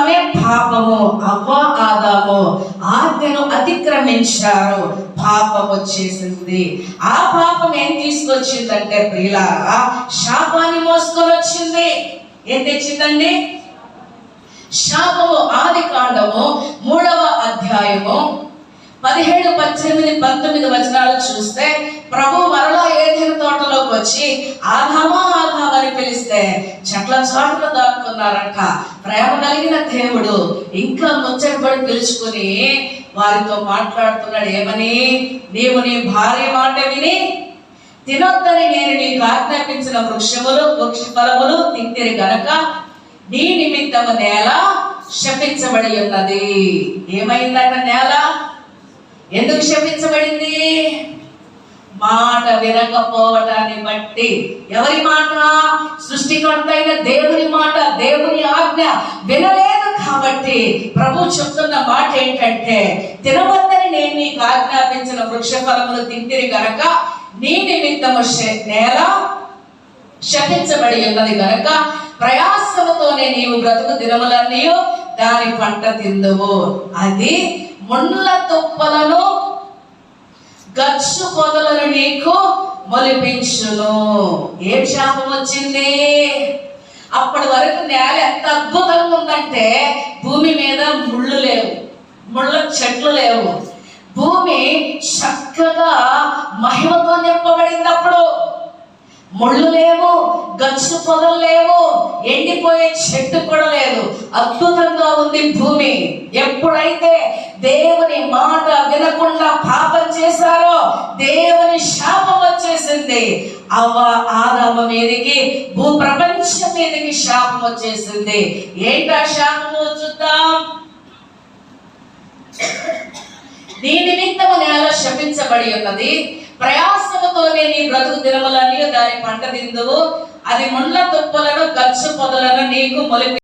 శాపమే పాపము. అవ్వ ఆదాము ఆజ్ఞను అతిక్రమించారు, పాపం వచ్చేసింది. ఆ పాపం ఏం తీసుకొచ్చిందంటే ప్రియులారా, శాపాన్ని మోసుకొని వచ్చింది. ఏం తెచ్చిందండి? శాపము. ఆది కాండము 3వ అధ్యాయము 17, 18, 19 వచనాలు చూస్తే ప్రభు మరలా ఏదెను తోటలోకి వచ్చి ఆదామా ఆదామా అని పిలిస్తే చెట్ల చాటులో దాక్కున్నారంట. ప్రేమ కలిగిన దేవుడు ఇంకా ముచ్చటపడి పిలుచుకుని వారితో మాట్లాడుతున్నాడు. ఏమని? నీవు నీ భార్య మాట విని తినొద్దని నేను నీకు ఆజ్ఞాపించిన వృక్ష ఫలములు తింటిరి గనక నీ నిమిత్తము నేల శపించబడి ఉన్నది. ఏమైందట నేల? ఎందుకు శపించబడింది? మాట వినకపోవటాన్ని బట్టి. ఎవరి మాట? సృష్టికర్త అయిన దేవుని మాట, దేవుని ఆజ్ఞ వినలేదు కాబట్టి ప్రభు చెప్తున్న మాట ఏంటంటే, తినవద్దని నేను నీకు ఆజ్ఞాపించిన వృక్ష ఫలములు తింటిరి గనక నీ నిమిత్తము నేల శపించబడి ఉన్నది గనక ప్రయాసముతోనే నీవు బ్రతుకు దినములన్నీ దాని పంట తిందువు. అది ముళ్ళ తుప్పలను గచ్చు పొదలను నీకు మొలిపించును. ఏం శాపం వచ్చింది? అప్పటి వరకు నేల ఎంత అద్భుతంగా ఉందంటే భూమి మీద ముళ్ళు లేవు, ముళ్ళ చెట్లు లేవు, భూమి చక్కగా మహిమతో నింపబడింది. అప్పుడు ముళ్ళు లేవు, గచ్చు పొదలు లేవు, ఎండిపోయే చెట్టు కూడా లేదు. అద్భుతంగా ఉంది భూమి. ఎప్పుడైతే దేవుని మాట వినకుండా పాపం చేశారో దేవుని శాపం వచ్చేసింది. అవ్వ ఆదాము మీదకి, భూ ప్రపంచం మీదకి శాపం వచ్చేసింది. ఏంటా శాపము? చూద్దాం. నీ నిమిత్తము నేల శపించబడి ఉన్నది, ప్రయాసముతోనే నీ బ్రతుకు దినములన్నీ దాని పంట తిందువు, అది ముళ్ళ తుప్పలను గచ్చు పొదలను నీకు మొలిపి